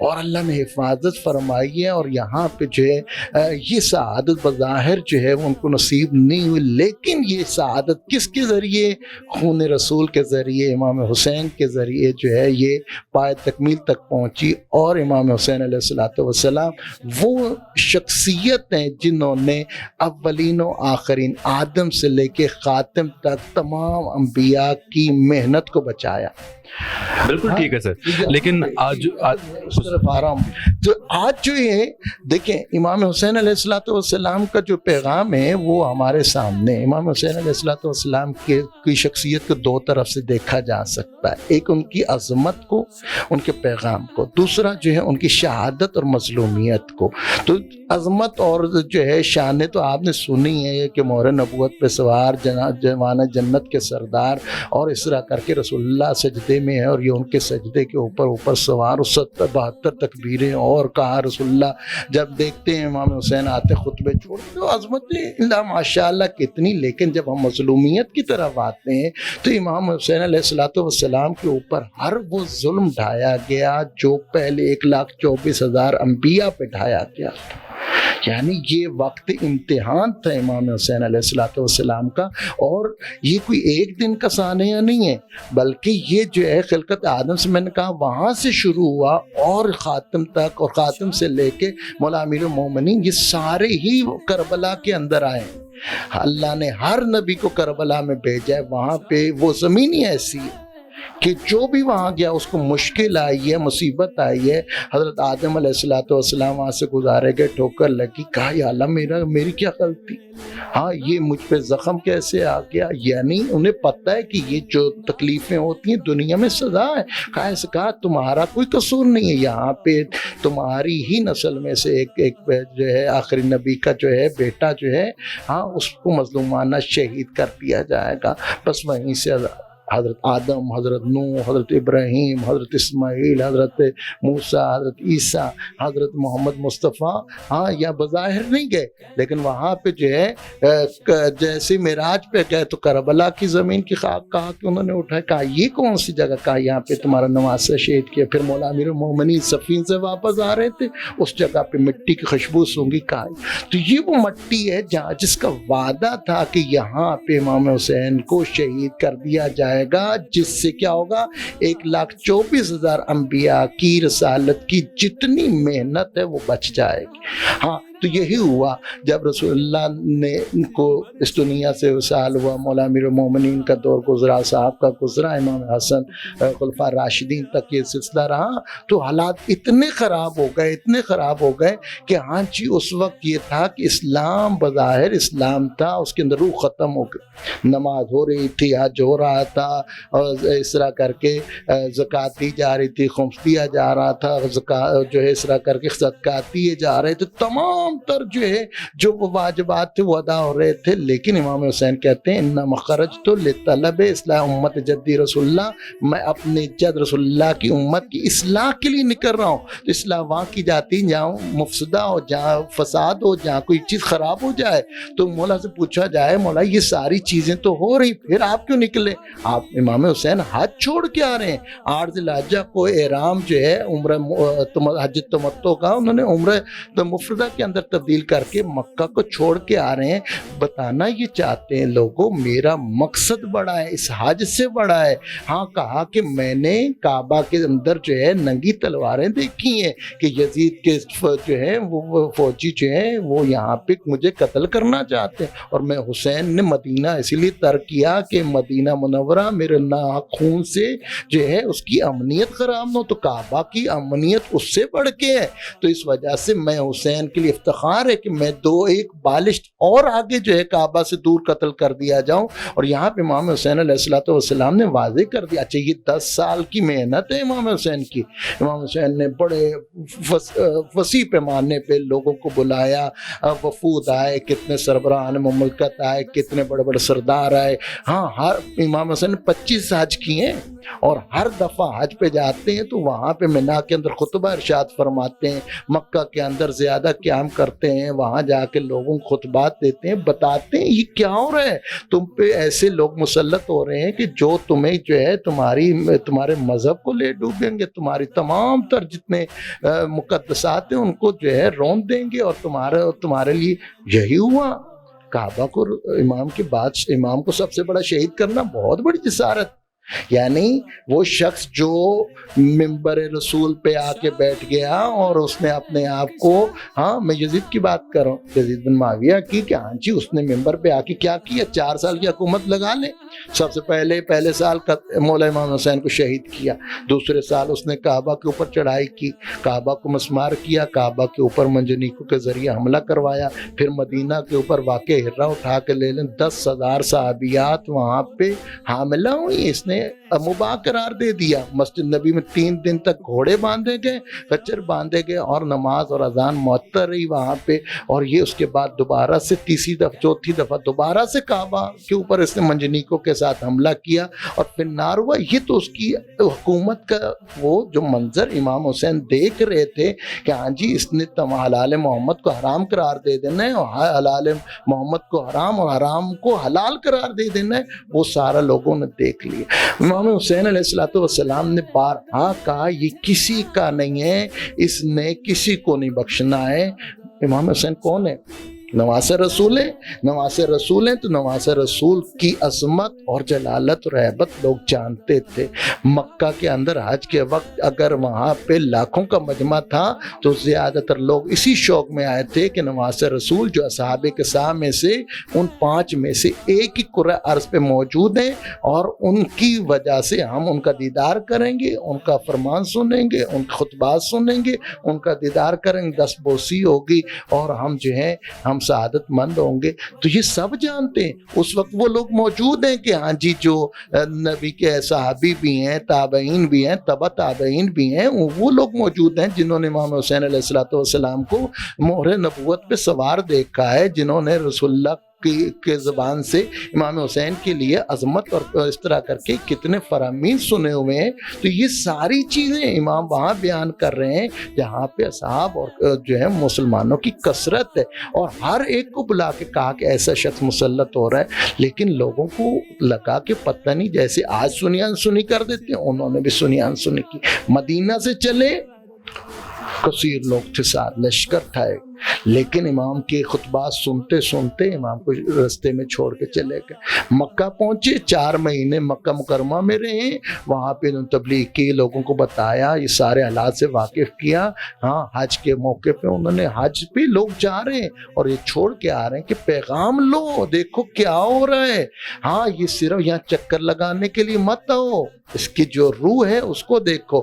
اور اللہ نے حفاظت فرمائی ہے، اور یہاں پہ جو ہے یہ سعادت بظاہر جو ہے وہ ان کو نصیب نہیں ہوئی، لیکن یہ سعادت کس کے ذریعے؟ خون رسول کے ذریعے، امام حسین کے ذریعے جو ہے یہ پائے تکمیل تک پہنچی۔ اور امام حسین علیہ الصلوۃ والسلام وہ شخصیت ہیں جنہوں نے اولین و آخرین آدم سے لے کے خاتم تک تمام انبیاء کی محنت کو بچایا۔ بالکل ٹھیک ہے سر، لیکن آج اس طرف آ رہا ہوں تو آج جو یہ دیکھیں امام حسین علیہ الصلوۃ والسلام کا جو پیغام ہے وہ ہمارے سامنے۔ امام حسین علیہ الصلوۃ والسلام کی شخصیت کو دو طرف سے دیکھا جا سکتا ہے، ایک ان کی عظمت کو، ان کے پیغام کو، دوسرا جو ہے ان کی شہادت اور مظلومیت کو۔ تو عظمت اور جو ہے شان تو آپ نے سنی ہے کہ مہر نبوت پہ سوار جوان جنت کے سردار، اور اس طرح کر کے رسول اللہ سجدے میں ہے اور یہ ان کے سجدے کے اوپر سوار، 72 تکبیریں، اور کہا رسول اللہ جب دیکھتے ہیں امام حسین آتے خطبے چھوڑتے تو عظمت اللہ ماشاء اللہ کتنی، لیکن جب ہم مظلومیت کی طرف آتے ہیں تو امام حسین علیہ الصلوۃ والسلام کے اوپر ہر وہ ظلم ڈھایا گیا جو پہلے 1,24,000 انبیاء پہ ڈھایا گیا۔ یعنی یہ وقت امتحان تھا امام حسین علیہ الصلوۃ والسلام کا، اور یہ کوئی ایک دن کا سانحہ نہیں ہے، بلکہ یہ جو ہے خلقت آدم سے میں نے کہا وہاں سے شروع ہوا اور خاتم تک، اور خاتم سے لے کے مولا امیر المومنین یہ سارے ہی کربلا کے اندر آئے۔ اللہ نے ہر نبی کو کربلا میں بھیجا ہے، وہاں پہ وہ زمین ہی ایسی ہے کہ جو بھی وہاں گیا اس کو مشکل آئی ہے، مصیبت آئی ہے۔ حضرت آدم علیہ الصلوۃ والسلام وہاں سے گزارے گئے، ٹھوکر لگی، کہا یا اللہ میری کیا غلطی، ہاں یہ مجھ پہ زخم کیسے آ گیا؟ یعنی انہیں پتہ ہے کہ یہ جو تکلیفیں ہوتی ہیں دنیا میں سزا ہے۔ کہا تمہارا کوئی قصور نہیں ہے، یہاں پہ تمہاری ہی نسل میں سے ایک جو ہے آخری نبی کا جو ہے بیٹا جو ہے، ہاں اس کو مظلومانہ شہید کر دیا جائے گا۔ بس وہیں سے حضرت آدم، حضرت نوح، حضرت ابراہیم، حضرت اسماعیل، حضرت موسیٰ، حضرت عیسیٰ، حضرت محمد مصطفیٰ، ہاں یا بظاہر نہیں گئے لیکن وہاں پہ جو ہے جیسے معراج پہ گئے تو کربلا کی زمین کی خاک کہا کہ انہوں نے اٹھایا، کہا یہ کون سی جگہ، کہا یہاں پہ تمہارا نواسہ شہید کیا۔ پھر مولا امیر المومنین سفین سے واپس آ رہے تھے، اس جگہ پہ مٹی کی خوشبو سونگھی، کہا تو یہ وہ مٹی ہے جس کا وعدہ تھا کہ یہاں پہ امام حسین کو شہید کر دیا جائے گا، جس سے کیا ہوگا 1,24,000 انبیاء کی رسالت کی جتنی محنت ہے وہ بچ جائے گی۔ ہاں تو یہی ہوا جب رسول اللہ نے ان کو اس دنیا سے وصال ہوا، مولا امیر المومنین کا دور گزرا، صاحب کا گزرا، امام حسن، خلفاء راشدین تک یہ سلسلہ رہا، تو حالات اتنے خراب ہو گئے کہ ہاں جی اس وقت یہ تھا کہ اسلام بظاہر اسلام تھا، اس کے اندر روح ختم ہو گئی، نماز ہو رہی تھی، حج ہو رہا تھا، اور اس طرح کر کے زکوٰۃ دی جا رہی تھی، خمس دیا جا رہا تھا، جو ہے اس طرح کر کے صدقات دیے جا رہے تھے، تمام تر جو ہے جو واجبات تھے وہ ادا ہو رہے تھے۔ لیکن امام حسین کہتے ہیں انما خرجت لطلب اصلاح امت جدی رسول اللہ، میں اپنے جد رسول اللہ کی امت کی اصلاح کے لیے نکل رہا ہوں۔ تو اصلاح وہاں کی جاتی جہاں مفسدہ ہو، جہاں فساد ہو، جہاں کوئی چیز خراب ہو جائے، تو مولا سے پوچھا جائے مولا یہ ساری چیزیں تو ہو رہی، پھر آپ کیوں نکلے؟ آپ امام حسین حج چھوڑ کے آ رہے ہیں، 8 ذی الحجہ کو احرام جو ہے عمرہ حج تمتع کا انہوں نے عمرہ مفردہ کے اندر تبدیل کر کے مکہ کو چھوڑ کے آ رہے ہیں۔ بتانا یہ چاہتے ہیں لوگوں میرا مقصد بڑا ہے، اس حج سے بڑا ہے۔ ہاں کہا کہ میں نے کعبہ کے اندر جو ہے ننگی تلواریں دیکھی ہیں کہ یزید کے جو ہے وہ فوجی جو ہیں وہ یہاں پہ مجھے قتل کرنا چاہتے ہیں، اور میں حسین نے مدینہ اسی لیے ترک کیا کہ مدینہ منورہ میرے ناخون سے جو ہے اس کی امنیت خراب نہ ہو، تو کعبہ کی امنیت اس سے بڑھ کے ہے۔ تو اس وجہ سے میں حسین کے لیے افتخار ہے کہ میں 2-1 بالشت اور آگے جو ہے کعبہ سے دور قتل کر دیا جاؤں۔ اور یہاں پہ امام حسین علیہ الصلوۃ والسلام نے واضح کر دیا، اچھا یہ 10 سال کی محنت ہے امام حسین کی۔ امام حسین نے بڑے وسیع پیمانے پہ لوگوں کو بلایا، وفود آئے، کتنے سربراہان مملکت آئے، کتنے بڑے بڑے سردار آئے۔ ہاں ہر امام حسین نے 25 حج کیے ہیں، اور ہر دفعہ حج پہ جاتے ہیں تو وہاں پہ مینا کے اندر خطبہ ارشاد فرماتے ہیں، مکہ کے اندر زیادہ قیام کرتے ہیں, وہاں جا کے لوگوں کو خطبات دیتے ہیں, بتاتے ہیں یہ کیا ہو رہا ہے, تم پہ ایسے لوگ مسلط ہو رہے ہیں کہ جو تمہیں جو ہے تمہارے مذہب کو لے ڈوبیں گے, تمہاری تمام تر جتنے مقدسات ہیں ان کو جو ہے رون دیں گے, اور تمہارے لیے یہی ہوا. کعبہ کو امام کو سب سے بڑا شہید کرنا بہت بڑی جسارت. یعنی وہ شخص جو منبر رسول پہ آ کے بیٹھ گیا اور اس نے اپنے آپ کو, ہاں میں یزید کی بات کر رہا ہوں, یزید بن معاویہ کی, کہ ہاں جی اس نے منبر پہ آ کے کیا کیا, 4 سال کی حکومت لگا لے. سب سے پہلے سال مولا امام حسین کو شہید کیا, دوسرے سال اس نے کعبہ کے اوپر چڑھائی کی, کعبہ کو مسمار کیا, کعبہ کے اوپر منجنیقوں کے ذریعے حملہ کروایا, پھر مدینہ کے اوپر واقع ہرا اٹھا کے لے لیں, 10,000 صحابیات وہاں پہ حاملہ ہوئی, اس نے مباح قرار دے دیا. مسجد نبی میں 3 دن تک گھوڑے باندھے گئے, خچر باندھے گئے, اور نماز اور اذان معطل رہی وہاں پہ. اور یہ اس کے بعد دوبارہ سے چوتھی دفعہ دوبارہ سے کعبہ کے اوپر اس نے منجنیقوں کے ساتھ حملہ کیا اور پھر نار ہوا. یہ تو اس کی حکومت کا وہ جو منظر امام حسین دیکھ رہے تھے کہ ہاں جی اس نے حلال محمد کو حرام قرار دے دینا ہے, اور حلال محمد کو حرام اور حرام کو حلال قرار دے دینا ہے, وہ سارا لوگوں نے دیکھ لیا. امام حسین علیہ السلام نے بارہا کہا یہ کسی کا نہیں ہے, اس نے کسی کو نہیں بخشنا ہے. امام حسین کون ہے؟ نواسہ رسول ہیں. نواسہ رسول ہیں تو نواسہ رسول کی عظمت اور جلالت اور ہیبت لوگ جانتے تھے. مکہ کے اندر حج کے وقت اگر وہاں پہ لاکھوں کا مجمع تھا تو زیادہ تر لوگ اسی شوق میں آئے تھے کہ نواسہ رسول جو اصحاب کساء میں سے ان 5 میں سے ایک ہی کرۂ ارض پہ موجود ہیں, اور ان کی وجہ سے ہم ان کا دیدار کریں گے, ان کا فرمان سنیں گے, ان کے خطبات سنیں گے, ان کا دیدار کریں گے, دستبوسی ہوگی, اور ہم جو ہیں ہم سعادت مند ہوں گے. تو یہ سب جانتے ہیں. اس وقت وہ لوگ موجود ہیں کہ ہاں جی جو نبی کے صحابی بھی ہیں, تابعین بھی ہیں, تبع تابعین بھی ہیں, وہ لوگ موجود ہیں جنہوں نے امام حسین علیہ السلام کو مہر نبوت پہ سوار دیکھا ہے, جنہوں نے رسول اللہ کے زبان سے امام حسین کے لیے عظمت اور اس طرح کر کے کتنے فرامین سنے ہوئے ہیں. تو یہ ساری چیزیں امام وہاں بیان کر رہے ہیں جہاں پہ اصحاب اور جو ہے مسلمانوں کی کثرت ہے, اور ہر ایک کو بلا کے کہا کہ ایسا شخص مسلط ہو رہا ہے. لیکن لوگوں کو لگا کہ پتہ نہیں, جیسے آج سنیان سنی کر دیتے ہیں, انہوں نے بھی سنیان سنی کی. مدینہ سے چلے, کثیر لوگ تھے ساتھ, لشکر تھا, لیکن امام کے خطبات سنتے سنتے امام کو رستے میں چھوڑ کے چلے گئے. مکہ پہنچے, 4 مہینے مکہ مکرمہ میں رہے, وہاں پہ تبلیغ کی, لوگوں کو بتایا, یہ سارے حالات سے واقف کیا. ہاں حج کے موقع پہ انہوں نے, حج پہ لوگ جا رہے ہیں اور یہ چھوڑ کے آ رہے ہیں کہ پیغام لو, دیکھو کیا ہو رہا ہے. ہاں یہ صرف یہاں چکر لگانے کے لیے مت آؤ, اس کی جو روح ہے اس کو دیکھو.